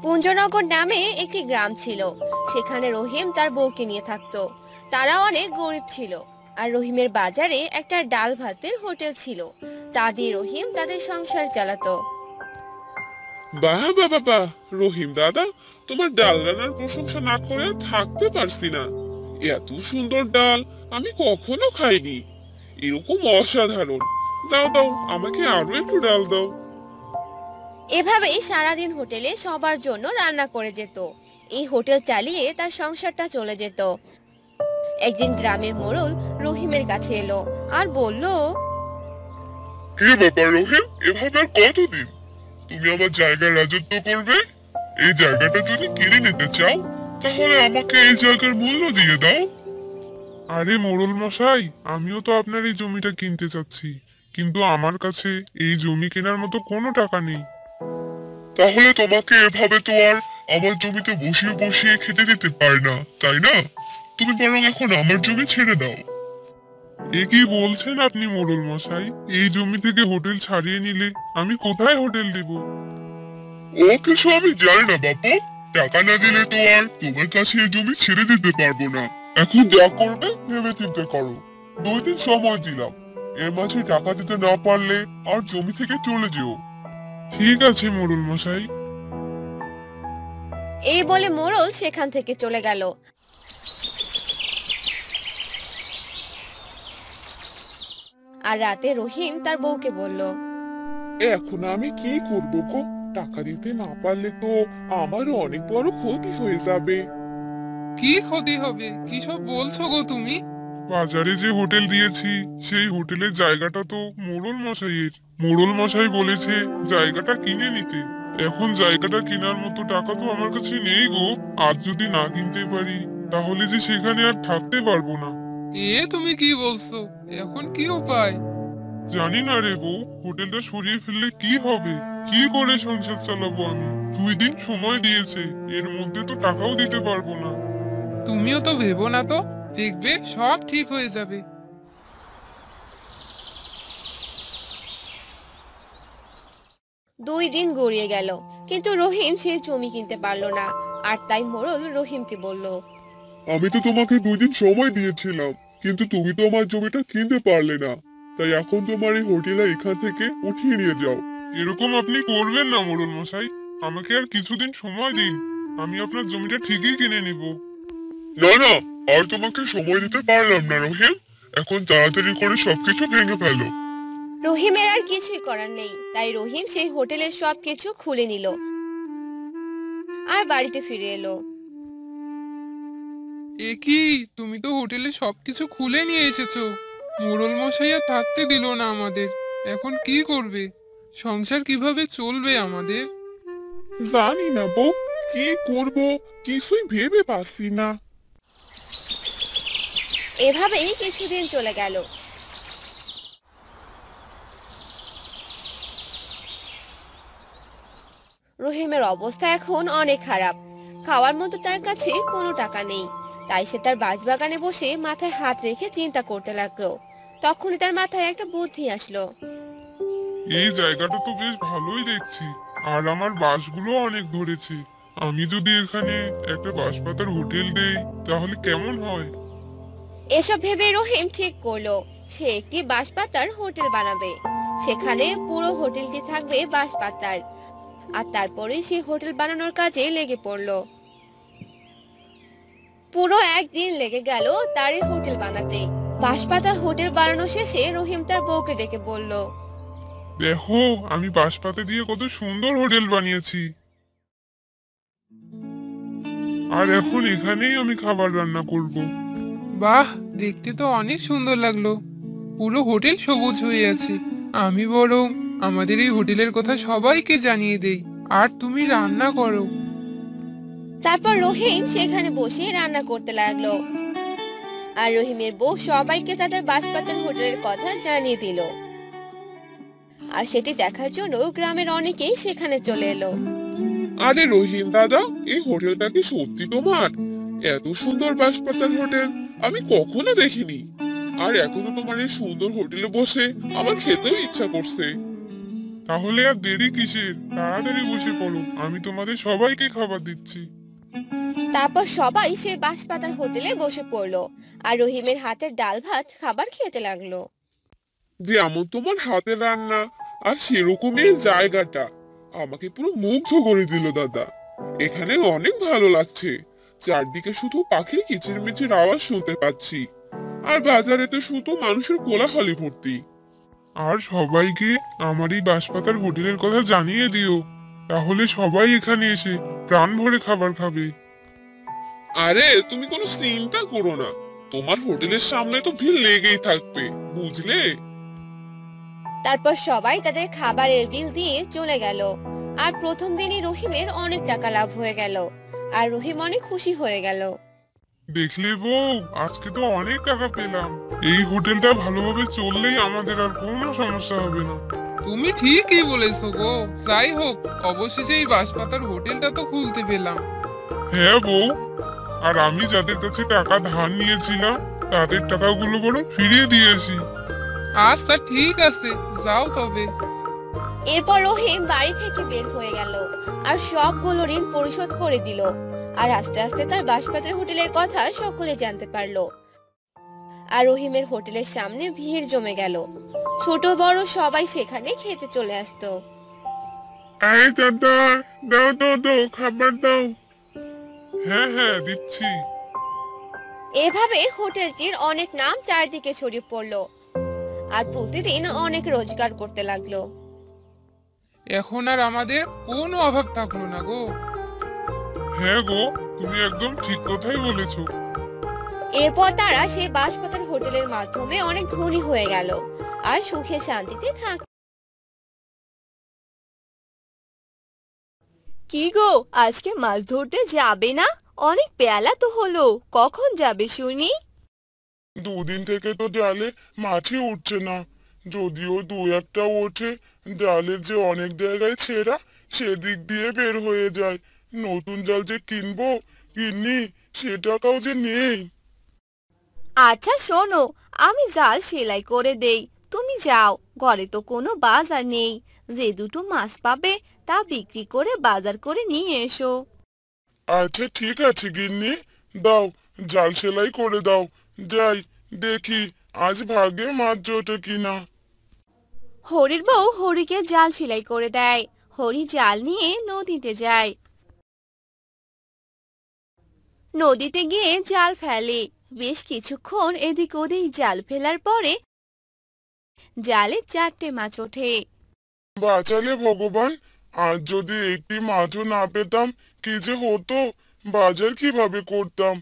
পুঞ্জনগর নামে একটি গ্রাম ছিল। সেখানে রহিম তার বউকে নিয়ে থাকতো। তারা অনেক গরিব ছিল। আর রহিমের বাজারে একটা ডাল ভাতের হোটেল ছিল। তা দিয়ে রহিম তাদের সংসার চালাতো। বাহ বাবা বাহ! রহিম দাদা, তোমার ডাল রান্নার প্রশংসা না করে থাকতে পারছি না। এত সুন্দর ডাল আমি কখনো খাইনি। এরকম অসাধারণ। দাও দাও, আমাকে আরো একটু ডাল দাও। এভাবেই সারাদিন হোটেলে সবার জন্য রান্না করে যেত। এই হোটেল চালিয়ে তার সংসারটা চলে যেত। একদিন গ্রামের মোড়ল রহিমের কাছে এলো আর বলল, কি ব্যাপার রহিম, এভাবে আর কতদিন? তুমি আমার জায়গায় রাজত্ব করবে? এই জায়গাটা যদি কিনে নিতে চাও, তাহলে আমাকে এই জায়গার মূল্য দিয়ে দাও। আরে মোড়ল মশাই, আমিও তো আপনার এই জমিটা কিনতে চাচ্ছি, কিন্তু আমার কাছে এই জমি কেনার মতো কোনো টাকা নেই। তাহলে তোমাকে এভাবে তো আর আমার জমিতে বসিয়ে বসিয়ে খেতে দিতে পারে না, তাই না? তুমি বরং এখন আমার জমি ছেড়ে দাও। এ কি বলছেন আপনি মোড়ল মশাই? এই জমি থেকে হোটেল ছাড়িয়ে নিলে আমি কোথায় হোটেল দেব? ও কিছু আমি জানি না বাপু। টাকা না দিলে তো আর তোমার কাছে এই জমি ছেড়ে দিতে পারবো না। এখন যা করবে ভেবে চিন্তে করো। 2 দিন সময় দিলাম। এর মাঝে টাকা দিতে না পারলে আর জমি থেকে চলে যেও। ঠিক আছে মোড়ল মশাই। এই বলে মোড়ল সেখান থেকে চলে গেল। আর রাতে রহিম তার বউকে বলল, এখন আমি কি করবো গো? টাকা দিতে না পারলে তো আমার অনেক বড় ক্ষতি হয়ে যাবে। কি ক্ষতি হবে? কি সব বলছো গো তুমি? বাজারে যে হোটেল দিয়েছি, সেই হোটেলের জায়গাটা তো মোড়ল মশাইয়ের। মোড়ল মশাই বলেছে জায়গাটা কিনে নিতে। এখন জায়গাটা কেনার মতো টাকা তো আমার কাছে নেই গো। আজ যদি না কিনতে পারি, তাহলে যে সেখানে আর থাকতে পারবো না। তুমি কি বলছো? এখন কি উপায়? জানি না রে বউ, হোটেলটা সরিয়ে ফেললে কি হবে? কি করে সংসার চালাবো আমি? 2 দিন সময় দিয়েছে, এর মধ্যে তো টাকাও দিতে পারবো না। তুমিও তো ভেবো না তো, দেখবে সব ঠিক হয়ে যাবে। 2 দিন গড়িয়ে গেল, কিন্তু রহিম সেই জমি কিনতে পারলো না। আর তাই মোড়ল রহিমকে বলল, আমি তো তোমাকে 2 দিন সময় দিয়েছিলাম, কিন্তু তুমি তো আমার জমিটা কিনতে পারলে না। তাই এখন তোমার এই হোটেলে এখান থেকে উঠিয়ে নিয়ে যাও। এরকম আপনি করবেন না মোড়ল মশাই। আমাকে আর কিছুদিন সময় দিন, আমি আপনার জমিটা ঠিকই কিনে নিব। না না, আর তোমাকে সময় দিতে পারলাম না রহিম। এখন তাড়াতাড়ি করে সবকিছু ভেঙে ফেলো। রহিমের আর কিছুই করার নেই। তাই রহিম সেই হোটেলের সবকিছু খুলে নিল আর বাড়িতে ফিরে এলো। কি, তুমি তো হোটেলে সবকিছু খুলে নিয়ে এসেছো। মোড়ল মশাই আর থাকতে দিল না আমাদের। এখন কি করবে? সংসার কিভাবে চলবে আমাদের? জানি না বউ, কি করব কিছুই ভেবে পাচ্ছি না। এভাবেই কিছুদিন চলে গেল। রহিমের অবস্থা এখন অনেক খারাপ। খাওয়ার মতো তার কাছে কোনো টাকা নেই। তাই সে তার বাগানে বসে মাথায় হাত রেখে চিন্তা করতে লাগলো। তখনই তার মাথায় একটা বুদ্ধি আসলো। এই জায়গাটা তো বেশ ভালোই দেখছি, আর আমার বাঁশগুলো অনেক ধরেছে। আমি যদি এখানে একটা বাঁশপাতার হোটেল দেই, তাহলে কেমন হয়? এসব ভেবে রহিম ঠিক করলো সে একটি বাঁশপাতার হোটেল বানাবে। সেখানে পুরো হোটেলটি থাকবে বাঁশপাতার। আর তারপরে সে হোটেল বানানোর কাজে লেগে পড়লো। পুরো একদিন লেগে গেল তার এই হোটেল বানাতে। বাঁশপাতা হোটেল বানানো শেষে রহিম তার বউকে ডেকে বলল, দেখো, আমি বাঁশপাতা দিয়ে কত সুন্দর হোটেল বানিয়েছি। আর এখন এখানেই আমি খাবার রান্না করব। বাহ, দেখতে তো অনেক সুন্দর লাগলো। পুরো হোটেল সবুজ হয়ে আছে। আমি বরং আমাদের এই হোটেলের কথা সবাইকে জানিয়ে দেই, আর তুমি রান্না করো। তারপর রহিম সেখানে বসে রান্না করতে লাগলো। আর রহিমের বউ সবাইকে তাদের বাঁশপাতার হোটেলের কথা জানিয়ে দিল। আর সেটি দেখার জন্য গ্রামের অনেকেই সেখানে চলে এলো। আরে রহিম দাদা, এই হোটেলটা কি সত্যি তোমার? এত সুন্দর বাঁশপাতার হোটেল আমি কখনো দেখিনি। আর এখনো তোমার এই সুন্দর হোটেলে বসে আমার খেতেও ইচ্ছা করছে। তাহলে আর দেরি কিসের, তাড়াতাড়ি বসে পড়ো, আমি তোমাদের সবাইকে খাবার দিচ্ছি। তারপর সবাই সেই বাঁশপাতার হোটেলে বসে পড়লো আর রহিমের হাতের ডাল ভাত খাবার খেতে লাগলো। যেমন তোমার হাতের রান্না আর সেরকমই এই জায়গাটা আমাকে পুরো মুগ্ধ করে দিল দাদা। এখানে অনেক ভালো লাগছে। চারদিকে শুধু পাখির কিচিরমিচির আওয়াজ শুনতে পাচ্ছি, আর বাজারে তো শুধু মানুষের কোলাহলে ভর্তি। আর সবাইকে আমার এই বাঁশপাতার হোটেলের কথা জানিয়ে দিও, তাহলে সবাই এখানে এসে প্রাণ ভরে খাবার খাবে। আরে তুমি কোনো চিন্তা করো না, তোমার হোটেলের সামনে তো ভিড় লেগেই থাকবে, বুঝলে? তারপর সবাই তাদের খাবারের বিল দিয়ে চলে গেল। আর প্রথম দিনই রহিমের অনেক টাকা লাভ হয়ে গেল আর রহিম অনেক খুশি হয়ে গেল। দেখলে বউ, আজকে তো অনেক টাকা পেলাম। এই হোটেলটা ভালোভাবে চললেই আমাদের আর কোনো সমস্যা হবে না। তুমি ঠিকই বলেছো গো। যাই হোক, অবশেষে এই বাঁশপাতার হোটেলটা তো খুলতে পেলাম। হ্যাঁ বউ, আর আমি যাদের কাছে টাকা ধার নিয়েছিলাম তাদের টাকাগুলো বরং ফিরিয়ে দিয়েছি। আচ্ছা ঠিক আছে, যাও তবে। এরপর রহিম বাড়ি থেকে বের হয়ে গেল আর সবগুলো ঋণ পরিশোধ করে দিল। আর আস্তে আস্তে তার বাঁশপাতার হোটেলের কথা সকলে জানতে পারলো। আর রহিমের হোটেলের সামনে ভিড় জমে গেল। ছোট বড় সবাই সেখানে খেতে চলে আসতো। এই দাদা, দাও দাও দাও, খাবার দাও। হ্যাঁ হ্যাঁ, দিচ্ছি। এভাবে হোটেলটির অনেক নাম চারদিকে ছড়িয়ে পড়লো আর প্রতিদিন অনেক রোজগার করতে লাগলো। এখন আর আমাদের কোনো অভাব থাকলো না গো। হ্যাঁ গো, তুমি একদম ঠিক কথাই বলেছো। এরপর তারা সেই বাঁশপাতার হোটেলের মাধ্যমে অনেক ধনী হয়ে গেল আর সুখে শান্তিতে থাক। কি গো, আজকে মাছ ধরতে যাবে না? অনেক বেলা তো হলো, কখন যাবে শুনি? দুদিন থেকে তো জালে মাছই উঠছে না। যদিও দু একটা ওঠে, জালের যে অনেক জায়গায় ছেঁড়া, সেদিক দিয়ে বের হয়ে যায়। নতুন জাল যে কিনবো কিনি, সে টাকাও যে নেই। আচ্ছা শোনো, আমি জাল সেলাই করে দেই, তুমি যাও। ঘরে তো কোনো বাজার নেই, যে দুটো মাছ পাবে তা বিক্রি করে বাজার করে নিয়ে এসো। আচ্ছা ঠিক আছে গিন্নি, দাও, জাল সেলাই করে দাও। যাই দেখি আজ ভাগে মাছ জোটে কিনা। হরির বউ হরিকে জাল সেলাই করে দেয়। হরি জাল নিয়ে নদীতে যায়। নদীতে গিয়ে জাল ফেলে। বেশ কিছুক্ষণ এদিক ওদিক জাল ফেলার পরে জালে 4টে মাছ ওঠে। বাঁচালে ভগবান, আজ যদি একটি মাছও না পেতাম কি যে হতো, বাজার কিভাবে করতাম।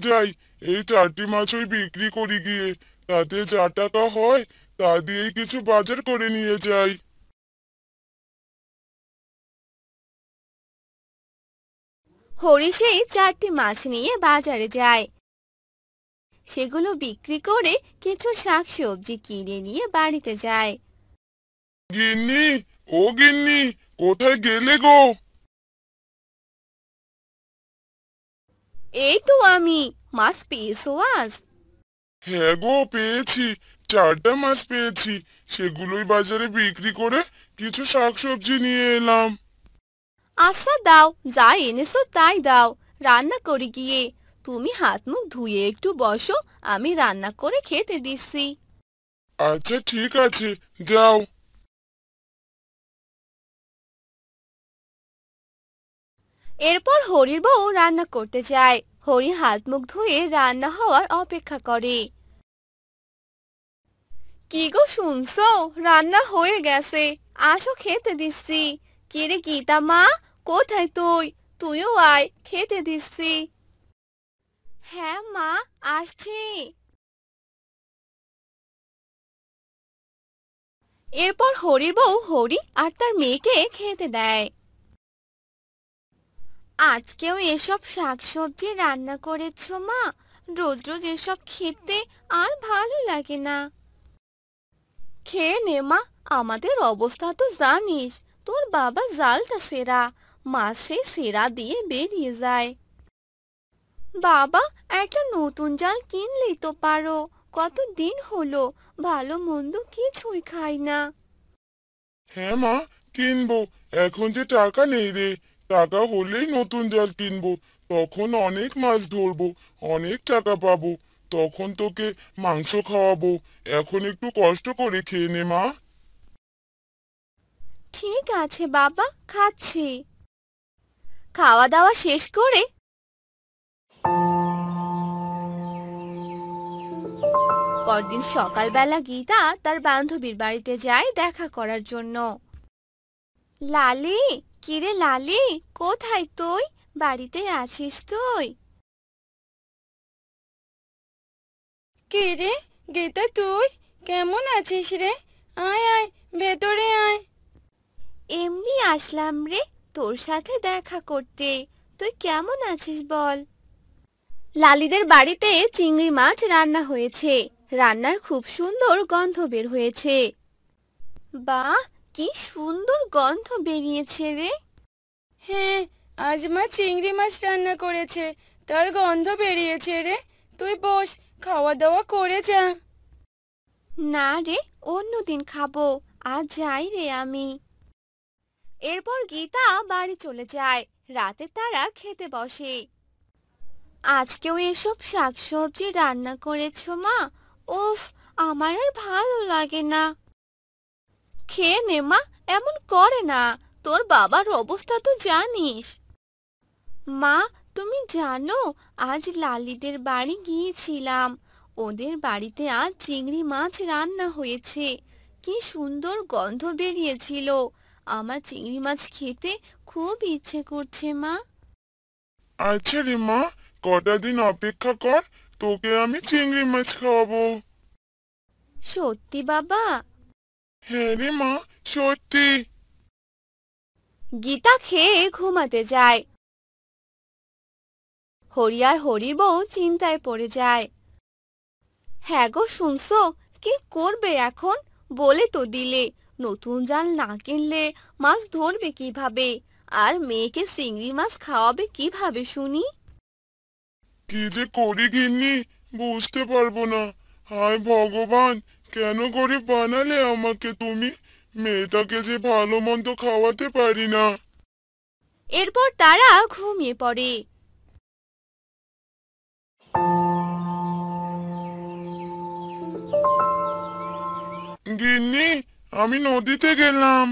যাই, এই 4টি মাছই বিক্রি করি গিয়ে, তাতে যা টাকা হয় তা দিয়েই কিছু বাজার করে নিয়ে যাই। হরি সেই 4টি মাছ নিয়ে বাজারে যায়। সেগুলো বিক্রি করে কিছু শাকসবজি কিনে নিয়ে বাড়িতে যায়। গিন্নি, ও গিন্নি, কোথায় গেলে গো? এই তো আমি। মাছ পেয়েছো আজ? হ্যাঁ গো, পেয়েছি। 4টা মাছ পেয়েছি, সেগুলোই বাজারে বিক্রি করে কিছু শাকসবজি নিয়ে এলাম। আচ্ছা দাও, যা এনেছো তাই দাও, রান্না করি গিয়ে। তুমি হাত মুখ ধুয়ে একটু বসো, আমি রান্না করে খেতে দিচ্ছি। আচ্ছা ঠিক আছে, যাও। এরপর হরির বউ রান্না করতে যায়। হরি হাত মুখ ধুয়ে রান্না হওয়ার অপেক্ষা করে। কি গো শুনছো, রান্না হয়ে গেছে, আসো খেতে দিচ্ছি। কিরে গীতা মা, কোথায় তুই? তুইও আয়, খেতে দিচ্ছি। হ্যাঁ মা, আসছি। এরপর হরির বউ হরি আর তার মেয়েকে খেতে দেয়। আজকেও এসব শাকসবজি রান্না করেছো মা? রোজ রোজ এসব খেতে আর ভালো লাগে না। খেয়ে নে মা, আমাদের অবস্থা তো জানিস। তোর বাবা জালটা সেরা, মাছ সেই সেরা দিয়ে বেরিয়ে যায়। বাবা, একটা নতুন জাল কিনলেই তো পারো। কতদিন হলো ভালো মন্দ কিছুই খাই না। হ্যাঁ মা, কিনবো। এখন যে টাকা নেই রে, টাকা হলেই নতুন জাল কিনবো। তখন অনেক মাছ ধরবো, অনেক টাকা পাবো। তখন তোকে মাংস খাওয়াবো। এখন একটু কষ্ট করে খেয়ে নে মা। ঠিক আছে বাবা, খাচ্ছি। খাওয়া দাওয়া শেষ করে পরদিন সকালবেলা গীতা তার বান্ধবীর বাড়িতে যায় দেখা করার জন্য। লালি, কিরে লালি, কোথায় তুই? বাড়িতে আছিস তুই? কে রে গীতা, তুই কেমন আছিস রে? আয় আয়, ভেতরে আয়। এমনি আসলাম রে তোর সাথে দেখা করতে। তুই কেমন আছিস বল? লালিদের বাড়িতে চিংড়ি মাছ রান্না হয়েছে। রান্নার খুব সুন্দর গন্ধ বের হয়েছে। বাহ, কি সুন্দর গন্ধ বেরিয়েছে রে। হ্যাঁ, আজ মা চিংড়ি মাছ রান্না করেছে, তার গন্ধ বেরিয়েছে রে। তুই বস, খাওয়া দাওয়া করে যা। না রে, অন্যদিন খাবো, আজ যাই রে আমি। এরপর গীতা বাড়ি চলে যায়। রাতে তারা খেতে বসে। আজকেও এসব শাকসবজি রান্না করেছো মা? উফ, আমার আর ভালো লাগে না। খেয়ে নে মা, এমন করে না। তোর বাবার অবস্থা তো জানিস। মা, তুমি জানো আজ লালিদের বাড়ি গিয়েছিলাম। ওদের বাড়িতে আজ চিংড়ি মাছ রান্না হয়েছে। কি সুন্দর গন্ধ বেরিয়েছিল। আমার চিংড়ি মাছ খেতে খুব ইচ্ছে করছে মা। আচ্ছা রে মা, কটা দিন অপেক্ষা কর, তোকে আমি চিংড়ি মাছ খাওয়াবো। সত্যি বাবা? হ্যাঁ রে মা, সত্যি। গীতা খেয়ে ঘুমাতে যায়। হরি আর হরির বউ চিন্তায় পড়ে যায়। হ্যাঁ গো, শুনছো? কি করবে এখন? বলে তো দিলে নতুন জাল না কিনলে মাছ ধরবে কিভাবে? আর মেয়েকে চিংড়ি মাছ খাওয়াবে কিভাবে শুনি? কি যে করি গিন্নি, বুঝতে পারবো না। হায় ভগবান, কেন করে বানালে আমাকে তুমি? মেয়েটাকে যে ভালো মন্দ খাওয়াতে পারি না। এরপর তারা ঘুমিয়ে পড়ে। গিন্নি, আমি নদীতে গেলাম।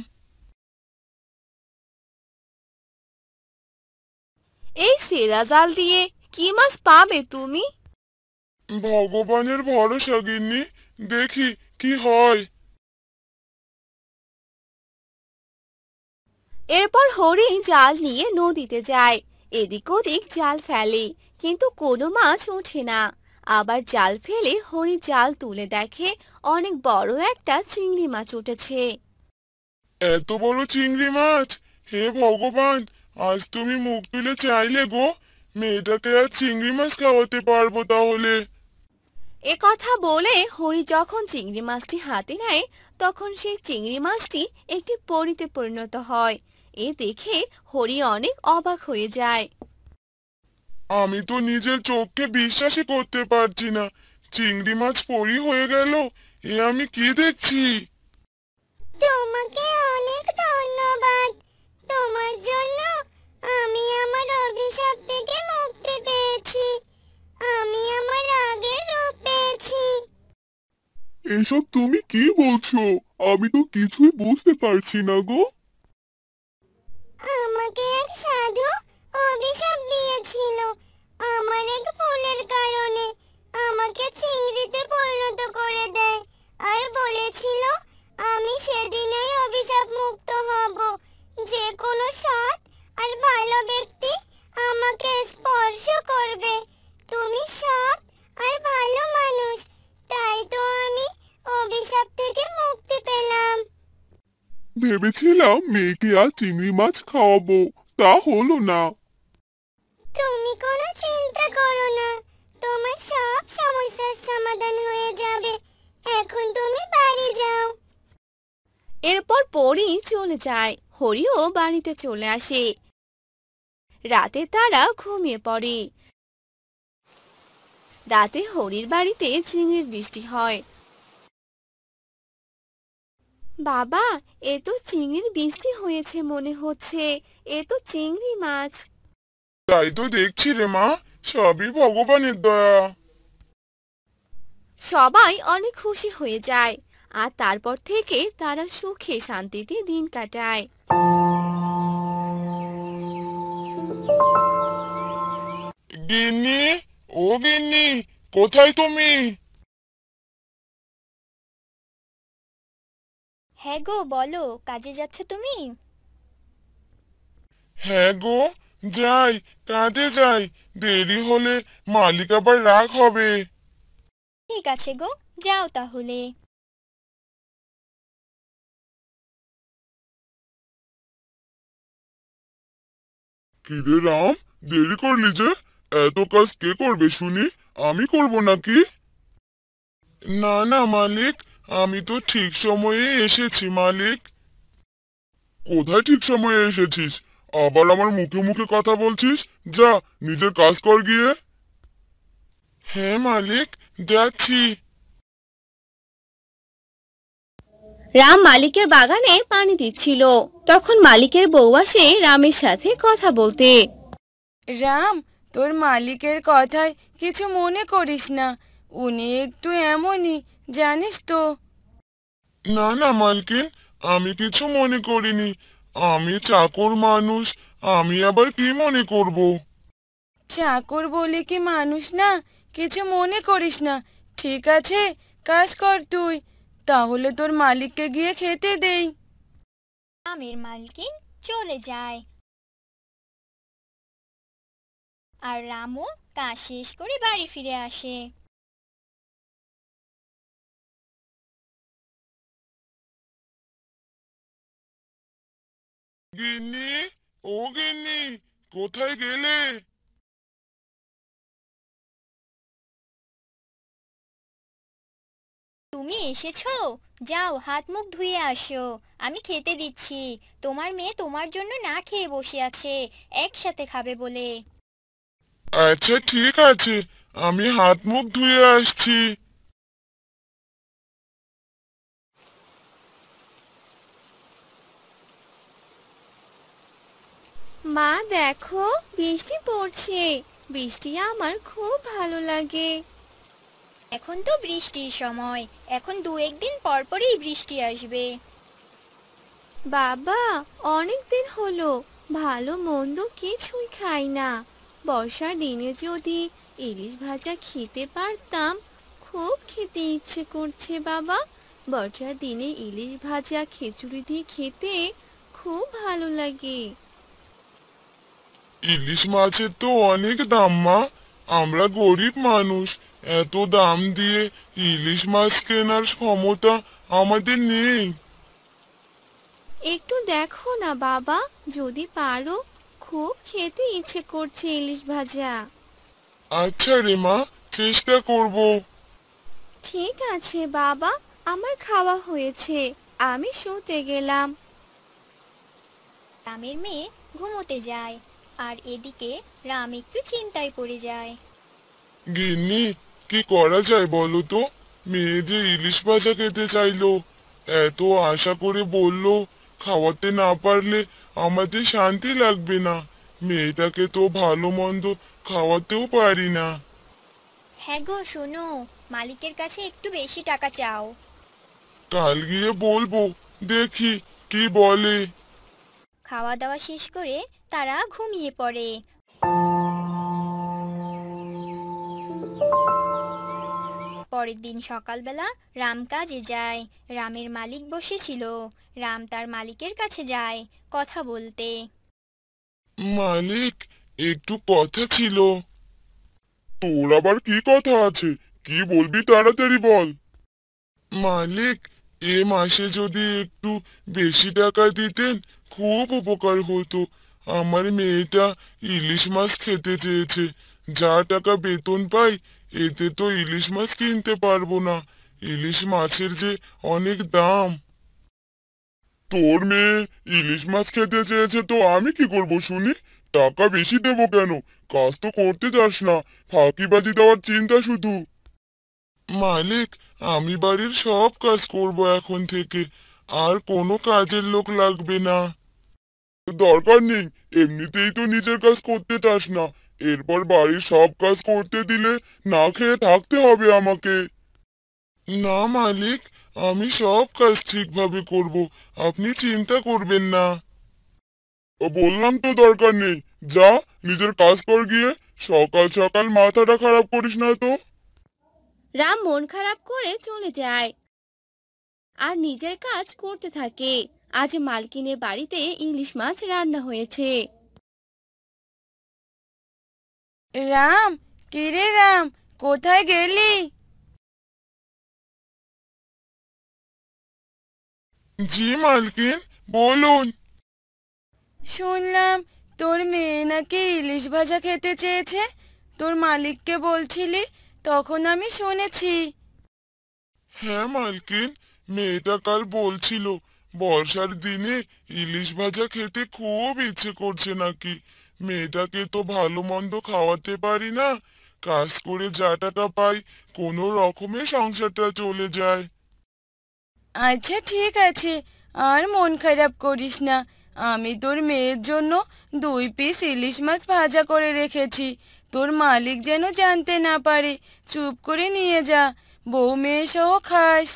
এই সেরা জাল দিয়ে কি মাছ পাবে তুমি? ভগবানের ভরসা গিন্নি, দেখি কি হয়। এরপর হরি জাল নিয়ে নদীতে যায়। এদিক ওদিক জাল ফেলে, কিন্তু কোনো মাছ ওঠে না। আবার জাল ফেলে হরি জাল তুলে দেখে অনেক বড় একটা চিংড়ি মাছ উঠেছে। এত বড় চিংড়ি মাছ! হে ভগবান, আজ তুমি মুখ তুলে চাইলে গো, মেয়েটাকে আর চিংড়ি মাছ খাওয়াতে পারবো তাহলে। এ কথা বলে হরি যখন চিংড়ি মাছটি হাতে নেয়, তখন সেই চিংড়ি মাছটি একটি পরীতে পরিণত হয়। এ দেখে হরি অনেক অবাক হয়ে যায়। আমি তো নিজের চোখকে বিশ্বাসই করতে পারছি না। চিংড়ি মাছ পরি হয়ে গেল, এ আমি কি দেখছি? তোমাকে অনেক ধন্যবাদ। তোমার জন্য আমি আমার অভিশাপ থেকে মুক্তি পেয়েছি। আমি আমার আগের রূপ পেয়েছি। এসব তুমি কি বলছো? আমি তো কিছুই বুঝতে পারছি না গো। আমাকে এক সাধু অভিশাপ দিয়েছিল। আমার এক ভুলের কারণে আমাকে চিংড়িতে পরিণত করে দেয়, আর বলেছিল আমি সেদিনই অভিশাপ মুক্ত হব। যে কোনো সৎ আর ভালো ব্যক্তি আমাকে স্পর্শ করবে। তুমি সৎ আর ভালো মানুষ, তাই তো আমি অভিশাপ থেকে মুক্তি পেলাম। ভেবেছিলাম মেয়েকে আর চিংড়ি মাছ খাওয়াবো, তা হলো না। তুমি কোনো চিন্তা করো না, তোমার সব সমস্যার সমাধান হয়ে যাবে। এখন তুমি বাড়ি যাও। এরপর পরি চলে যায়। হরিও বাড়িতে চলে আসে। রাতে তারা ঘুমিয়ে পড়ে। রাতে হরির বাড়িতে চিংড়ির বৃষ্টি হয়। বাবা, এ তো চিংড়ির বৃষ্টি হয়েছে মনে হচ্ছে। এ তো চিংড়ি মাছ। তাই তো দেখছি রে মা, সবই ভগবানের দয়া। সবাই অনেক খুশি হয়ে যায়, আর তারপর থেকে তারা সুখে শান্তিতে দিন কাটায়। গিন্নি, ও গিন্নি, কোথায় তুমি? হ্যাঁ গো, বলো, কাজে যাচ্ছ তুমি? হ্যাঁ গো, যাই, কাজে যাই। দেরি হলে মালিক আবার রাগ হবে। ঠিক আছে গো, যাও তাহলে। কিরে রাম, দেরি করলি যে? এত কাজ কে করবে শুনি? আমি করব নাকি? না না মালিক, আমি তো ঠিক সময়ে এসেছি মালিক। কোথায় ঠিক সময়ে এসেছিস? আবার আমার মুখে মুখে কথা বলছিস? যা, নিজের কাজ কর গিয়ে। হ্যাঁ মালিক, যাচ্ছি। রাম মালিকের বাগানে পানি দিচ্ছিল। তখন মালিকের বউ আসে রামের সাথে কথা বলতে। রাম, তোর মালিকের কথায় কিছু মনে করিস না, উনি একটু এমনই, জানিস তো। না না মালকিন, আমি কিছু মনে করিনি। আমি চাকর মানুষ, আমি আবার কি মনে করব? চাকর বলে কি মানুষ না? কিছু মনে করিস না, ঠিক আছে? কাজ কর তুই, তাহলে তোর মালিককে গিয়ে খেতে দেই। গ্রামের মালকিন চলে যায়, আর রামও কাজ শেষ করে বাড়ি ফিরে আসে। গিন্নি, ও গিন্নি, কোথায় গেলে? তুমি এসেছো? যাও, হাত মুখ ধুয়ে আসো, আমি খেতে দিচ্ছি। তোমার মেয়ে তোমার জন্য না খেয়ে বসে আছে, একসাথে খাবে বলে। আচ্ছা ঠিক আছে, আমি হাত মুখ ধুয়ে আসছি। মা দেখো, বৃষ্টি পড়ছে। বৃষ্টি আমার খুব ভালো লাগে। এখন তো বৃষ্টির সময়, এখন দু একদিন পর পরই বৃষ্টি আসবে। বাবা, অনেক দিন হলো ভালো মন্দ কিছুই খাই না। বর্ষার দিনে যদি ইলিশ ভাজা খেতে পারতাম, খুব খেতে ইচ্ছে করছে বাবা। বর্ষার দিনে ইলিশ ভাজা খিচুড়ি দিয়ে খেতে খুব ভালো লাগে। ইলিশ মাছের তো অনেক দাম মা, আমরা গরিব মানুষ, এত দাম দিয়ে ইলিশ মাছ কেনার ক্ষমতা আমাদের নেই। একটু দেখো না বাবা, যদি পারো, খুব খেতে ইচ্ছে করছে ইলিশ ভাজা। আচ্ছা রে মা, চেষ্টা করব। ঠিক আছে বাবা, আমার খাওয়া হয়েছে, আমি শুতে গেলাম। রামের মেয়ে ঘুমোতে যায়, আর এদিকে রাম একটু চিন্তায় পড়ে যায়। গিন্নি, কি করা যায় বলো তো? মেয়ে যে ইলিশ ভাজা খেতে চাইলো, এত আশা করে বললো, খাওয়াতে না পারলে আমাদের শান্তি লাগবে না। মেয়েটাকে তো ভালো মন্দ খাওয়াতেও পারি না। হ্যাঁ গো, শোনো, মালিকের কাছে একটু বেশি টাকা চাও। কাল গিয়ে বলবো, দেখি কি বলে। খাওয়া দাওয়া শেষ করে তারা ঘুমিয়ে পড়ে। পরের দিন সকালবেলা রাম কাজে যায়। রামের মালিক বসেছিল। রাম তার মালিকের কাছে যায় কথা বলতে। মালিক, একটু কথা ছিল। তোর আবার কি কথা আছে? কি বলবি তাড়াতাড়ি বল। মালিক, এ মাসে যদি একটু বেশি টাকা দিতেন খুব উপকার হতো। আমার মেয়েটা ইলিশ মাছ খেতে চেয়েছে। যা টাকা বেতন পাই, এতে তো ইলিশ মাছ কিনতে পারবো না। ইলিশ মাছের যে অনেক দাম। তোর মেয়ে ইলিশ মাছ খেতে চেয়েছে তো আমি কি করব শুনি? টাকা বেশি দেবো কেন? কাজ তো করতে যাস না, ফাঁকিবাজি দেওয়ার চিন্তা শুধু। মালিক, আমি বাড়ির সব কাজ করব এখন থেকে। আর কোনো কাজের লোক লাগবে না। দরকার নেই, এমনিতেই তো নিজের কাজ করতে চাস না, এরপর বাড়ির সব কাজ করতে দিলে না খেয়ে থাকতে হবে আমাকে। না মালিক, আমি সব কাজ ঠিকভাবে করব, আপনি চিন্তা করবেন না। বললাম তো দরকার নেই, যা নিজের কাজ কর গিয়ে। সকাল সকাল মাথাটা খারাপ করিস না তো। রাম মন খারাপ করে চলে যায় আর নিজের কাজ করতে থাকে। আজ মালকিনের বাড়িতে ইলিশ মাছ রান্না হয়েছে। রাম, কিরে রাম, কোথায় গেলি? জি মালকিন, বলুন। শুনলাম তোর মেয়ে নাকি ইলিশ ভাজা খেতে চেয়েছে। তোর মালিককে বলছিলি, তখন আমি শুনেছি। হ্যাঁ মালকিন, মেয়েটা কাল বলছিল বর্ষার দিনে ইলিশ ভাজা খেতে খুব ইচ্ছে করছে নাকি। মেয়েটাকে তো ভালো মন্দ খাওয়াতে পারি না, কাজ করে যা টাকা পাই কোনো রকমে সংসারটা চলে যায়। আচ্ছা ঠিক আছে, আর মন খারাপ করিস না। আমি তোর মেয়ের জন্য 2 পিস ইলিশ মাছ ভাজা করে রেখেছি। তোর মালিক যেন জানতে না পারে, চুপ করে নিয়ে যা, বউ মেয়ে সহ খাস।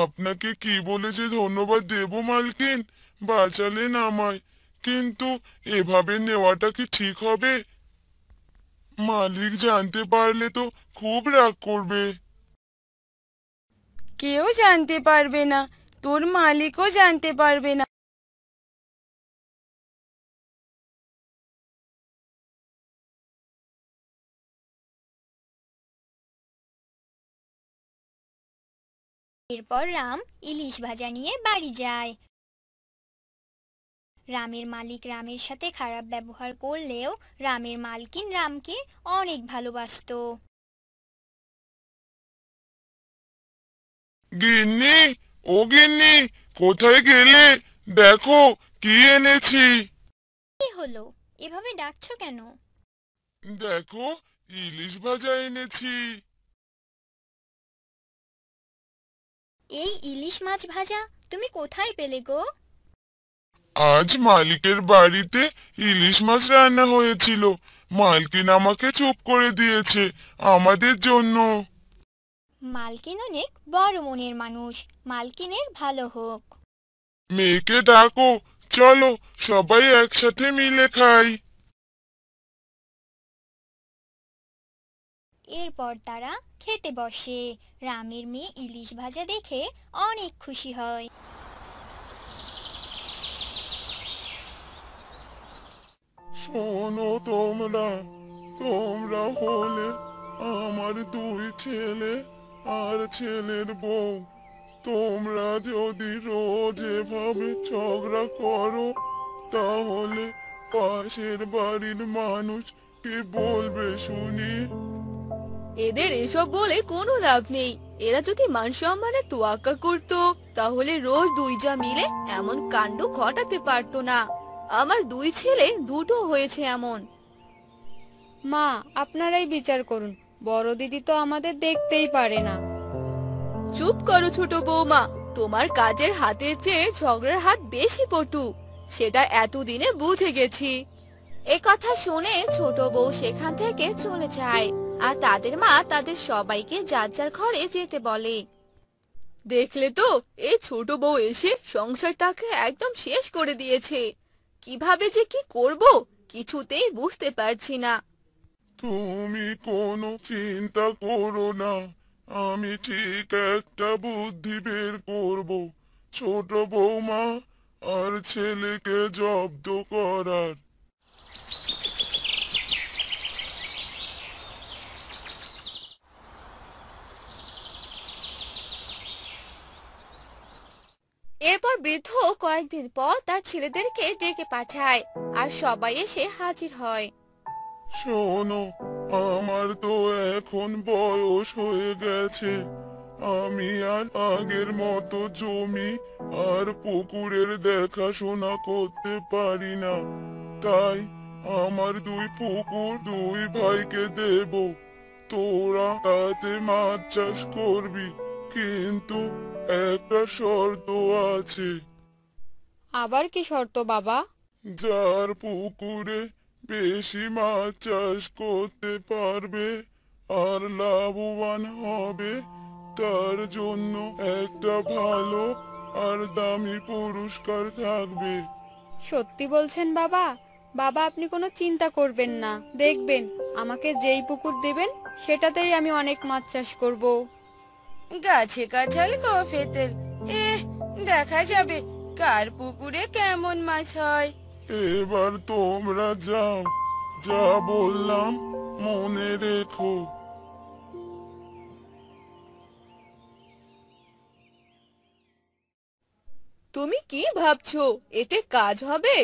আপনাকে কি বলে যে ধন্যবাদ দেব মালকিন, বাঁচালেন আমায়। কিন্তু এভাবে নেওয়াটা কি ঠিক হবে? মালিক জানতে পারলে তো খুব রাগ করবে। কেউ জানতে পারবে না, তোর মালিকও জানতে পারবে না। এরপর রাম ইলিশ ভাজা নিয়ে বাড়ি যায়। রামের মালিক রামের সাথে খারাপ ব্যবহার করলেও রামের মালকিন রামকে অনেক ভালোবাসতো। গিন্নি, ও গিন্নি, কোথায় গেলে? দেখো কি এনেছি। কি হলো, এভাবে ডাকছো কেন? দেখো, ইলিশ ভাজা এনেছি। এই ইলিশ মাছ ভাজা তুমি কোথায় পেলে গো? আজ মালিকের বাড়িতে ইলিশ মাছ রান্না হয়েছিল, মালকিন আমাকে চুপ করে দিয়েছে আমাদের জন্য। মালকিন অনেক বড় মনের মানুষ, মালকিনের ভালো হোক। মেয়েকে ডাকো, চলো সবাই একসাথে মিলে খাই। এরপর তারা খেতে বসে। রামের মেয়ে ইলিশ ভাজা দেখে অনেক খুশি হয়। শোনো তোমরা, তোমরা হলে আমার 2 ছেলে আর ছেলের বউ। তোমরা যদি রোজ এভাবে ঝগড়া করো, তাহলে পাশের বাড়ির মানুষ কি বলবে শুনি? এদের এসব বলে কোনো লাভ নেই। এরা যদি মান সম্মানে তোয়াক্কা করতো, তাহলে রোজ 2 মিলে এমন কাণ্ড ঘটাতে পারতো না। আমার 2 ছেলে দুটো হয়েছে এমন। মা, আপনারাই বিচার করুন, বড় দিদি তো আমাদের দেখতেই পারে না। চুপ করো ছোট বৌমা, তোমার কাজের হাতের চেয়ে ঝগড়ার হাত বেশি পটু, সেটা এতদিনে বুঝে গেছি। এ কথা শুনে ছোট বউ সেখান থেকে চলে যায় আর তাদের মা তাদের সবাইকে যার যার ঘরে যেতে বলে। দেখলে তো, এই ছোট বউ এসে সংসারটাকে একদম শেষ করে দিয়েছে। কিভাবে যে কি করব কিছুতেই বুঝতে পারছি না। তুমি কোনো চিন্তা করো না, আমি ঠিক একটা বুদ্ধি বের করব ছোট বৌমা আর ছেলেকে জব্দ করার। এরপর বৃদ্ধ কয়েকদিন পর তার ছেলেদেরকে ডেকে পাঠায় আর সবাই এসে হাজির হয়। শোনো, আমার তো এখন বয়স হয়ে গেছে, আমি আর আগের মতো জমি আর পুকুরের দেখাশোনা করতে পারি না। তাই আমার 2 পুকুর 2 ভাইকে দেব, তোরা তাতে মাছ চাষ করবি। কিন্তু একটা শর্ত আছে। আবার কি শর্ত বাবা? যার পুকুরে বেশি মাছ চাষ করতে পারবে আর লাভবান হবে তার জন্য একটা ভালো আর দামি পুরস্কার থাকবে। সত্যি বলছেন বাবা? বাবা আপনি কোনো চিন্তা করবেন না, দেখবেন আমাকে যেই পুকুর দিবেন সেটাতেই আমি অনেক মাছ চাষ করব। গাছে কাঁঠাল কফে তেল, দেখা যাবে কার পুকুরে কেমন মাছ হয়। এবার তোমরা যাও, যা বললাম মনে রেখো। তুমি কি ভাবছো, এতে কাজ হবে?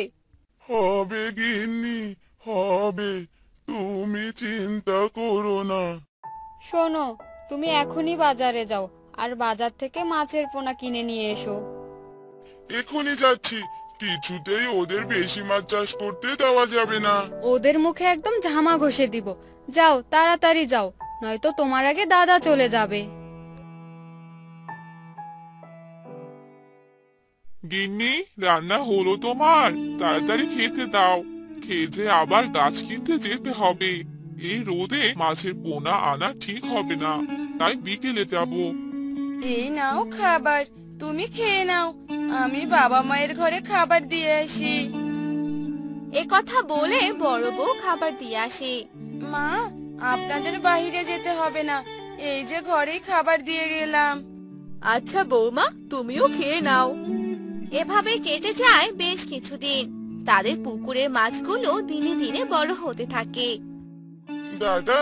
হবে গিন্নি, হবে, তুমি চিন্তা করো না। শোনো, তুমি এখনই বাজারে যাও আর বাজার থেকে মাছের পোনা কিনে নিয়ে এসো। এখনই যাচ্ছি, কিছুতেই ওদের বেশি মাছ চাষ করতে দেওয়া যাবে না। ওদের মুখে একদম ঝামা ঘষে দিব। যাও তাড়াতাড়ি যাও, নয়তো তোমার আগে দাদা চলে যাবে। গিন্নি, রান্না হলো তোমার? তাড়াতাড়ি খেতে দাও, খেয়ে যে আবার গাছ কিনতে যেতে হবে। এই রোদে মাছের পোনা আনা ঠিক হবে না, তাই বিকেলে যাব। এই নাও খাবার, তুমি খেয়ে নাও, আমি বাবা মায়ের ঘরে খাবার দিয়ে আসি। এ কথা বলে বড় বউ খাবার দিয়ে আসে। মা, আপনাদের বাইরে যেতে হবে না, এই যে ঘরেই খাবার দিয়ে গেলাম। আচ্ছা বৌমা, তুমিও খেয়ে নাও। এভাবে কেটে যায় বেশ কিছুদিন। তাদের পুকুরের মাছগুলো দিনে দিনে বড় হতে থাকে। দাদা,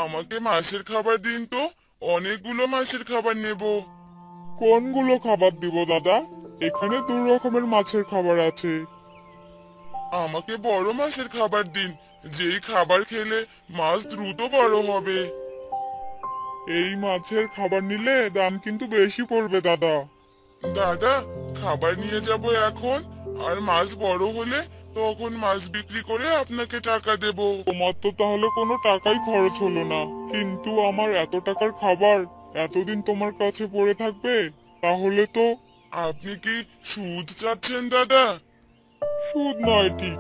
আমাকে মাছের খাবার দিন তো, অনেকগুলো মাছের খাবার নেব। কোনগুলো খাবার দিব দাদা? এখানে 2 রকমের মাছের খাবার আছে। আমাকে বড় মাছের খাবার দিন, যেই খাবার খেলে মাছ দ্রুত বড় হবে। এই মাছের খাবার নিলে দাম কিন্তু বেশি পড়বে দাদা। দাদা, খাবার নিয়ে যাব এখন, আর মাছ বড় হলে তখন মাছ বিক্রি করে আপনাকে টাকা দেব। তোমার তো তাহলে কোনো টাকাই খরচ হলো না, কিন্তু আমার এত টাকার খাবার এতদিন তোমার কাছে পড়ে থাকবে, তাহলে তো। আপনি কি সুদ চাচ্ছেন দাদা? সুদ নয় ঠিক,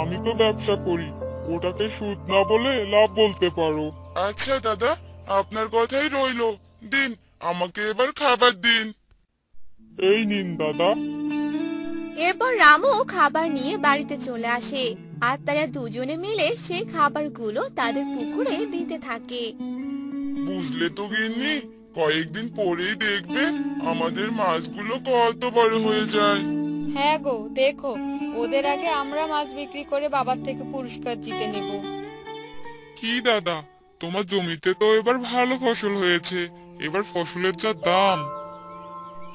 আমি তো ব্যবসা করি, ওটাকে সুদ না বলে লাভ বলতে পারো। আচ্ছা দাদা, আপনার কথাই রইলো, দিন আমাকে এবার খাবার দিন। এই নিন দাদা। এরপর রামু খাবার নিয়ে বাড়িতে চলে আসে, আর তারা দুজনে মিলে সেই খাবারগুলো তাদের পুকুরে দিতে থাকে। বুঝলে তো গিন্নি, কয়েকদিন পরেই দেখবে আমাদের মাছগুলো কত বড় হয়ে যায়। হ্যাঁ গো, দেখো ওদের আগে আমরা মাছ বিক্রি করে বাবার থেকে পুরস্কার জিতে নেব। কি দাদা, তোমার জমিতে তো এবার ভালো ফসল হয়েছে, এবার ফসলের যা দাম।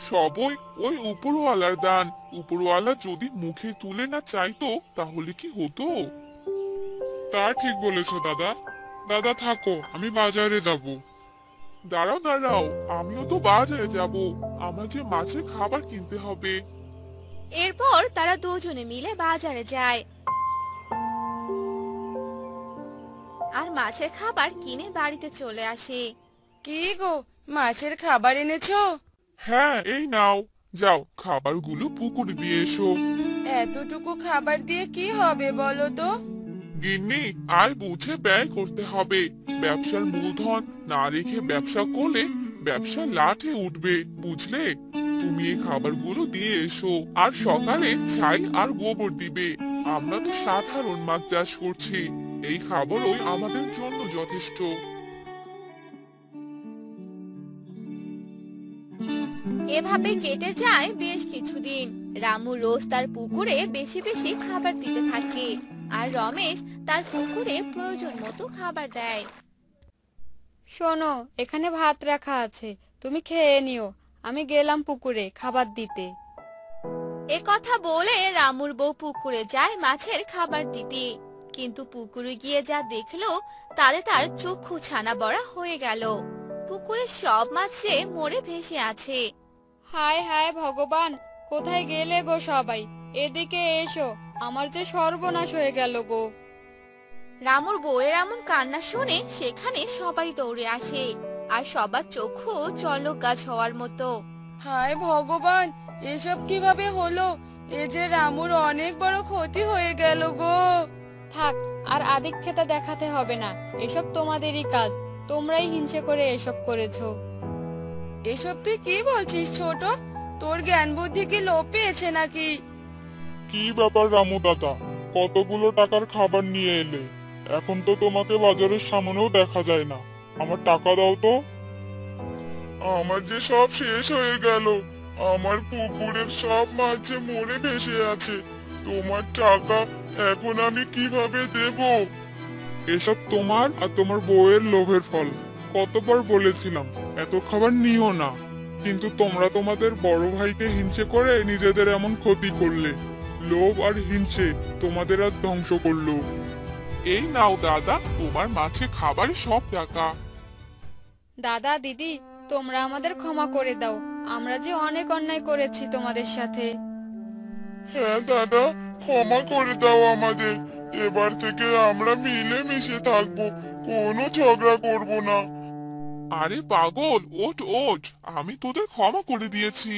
সবই ওই উপরওয়ালার দান। উপরওয়ালা যদি মুখে তুলে না চাইতো তাহলে কি হতো? তা ঠিক বলেছো দাদা। দাদা থাকো, আমি বাজারে যাব। দাঁড়াও দাঁড়াও, আমিও তো বাজারে যাব, আমার যে মাছের খাবার কিনতে হবে। এরপর তারা দুজনে মিলে বাজারে যায় আর মাছের খাবার কিনে বাড়িতে চলে আসে। কি গো, মাছের খাবার এনেছো? হ্যাঁ, এই নাও, যাও খাবারগুলো পুকুরে দিয়ে এসো। এতটুকু খাবার দিয়ে কি হবে বলো তো? গিন্নি, আয় বুঝে ব্যয় করতে হবে। ব্যবসার মূলধন না রেখে ব্যবসা করলে ব্যবসা লাঠে উঠবে, বুঝলে? তুমি এই খাবারগুলো দিয়ে এসো, আর সকালে ছাই আর গোবর দিবে। আমরা তো সাধারণ মাছ চাষ করছি, এই খাবারই আমাদের জন্য যথেষ্ট। এভাবে কেটে যায় বেশ কিছুদিন। রামু রোজ তার পুকুরে বেশি বেশি খাবার দিতে থাকে, আর রমেশ তার পুকুরে প্রয়োজন মতো খাবার দেয়। শোনো, এখানে ভাত রাখা আছে, তুমি খেয়ে নিও, আমি গেলাম পুকুরে খাবার দিতে। এ কথা বলে রামুর বউ পুকুরে যায় মাছের খাবার দিতে, কিন্তু পুকুরে গিয়ে যা দেখলো তাতে তার চক্ষু ছানা বড়া হয়ে গেল। পুকুরে সব মাছ যে মরে ভেসে আছে। হায় হায় ভগবান, কোথায় গেলে গো সবাই? এদিকে এসো, আমার যে সর্বনাশ হয়ে গেল গো। রামুর বউয়ের এমন কান্না শুনে সেখানে সবাই দৌড়ে আসে, আর সবার চক্ষু চলক গাছ হওয়ার মতো। হায় ভগবান, এসব কিভাবে হলো? এ যে রামুর অনেক বড় ক্ষতি হয়ে গেল গো। থাক, আর আদিক্ষেতা দেখাতে হবে না। এসব তোমাদেরই কাজ, তোমরাই হিংসে করে এসব করেছো। এসব তুই কি বলছিস ছোট? তোর জ্ঞান বুদ্ধি কি লোপ পেয়েছে নাকি? কি ব্যাপার রামু দাদা, কতগুলো টাকার খাবার নিয়ে এলে? এখন তো তোমাকে বাজারের সামনেও দেখা যায় না। আমার টাকা দাও তো। আমার যে সব শেষ হয়ে গেল, আমার পুকুরের সব মাছ যে মরে ভেসে আছে। তোমার টাকা এখন আমি কিভাবে দেব? এসব তোমার আর তোমার বউয়ের লোভের ফল। কতবার বলেছিলাম এত খাবার নিও না, কিন্তু তোমরা তোমাদের বড় ভাইকে হিংসে করে নিজেদের এমন ক্ষতি করলে। লোভ আর হিংসে তোমাদের আজ ধ্বংস করলো। এই নাও দাদা, তোমার মাছে খাবার সব টাকা। দাদা দিদি, তোমরা আমাদের ক্ষমা করে দাও। আমরা যে অনেক অন্যায় করেছি তোমাদের সাথে। হ্যাঁ দাদা, ক্ষমা করে দাও আমাদের। এবার থেকে আমরা মিলে মিশে থাকবো, কোনো ঝগড়া করব না। আরে পাগল, ওঠ ওঠ, আমি তোদের ক্ষমা করে দিয়েছি।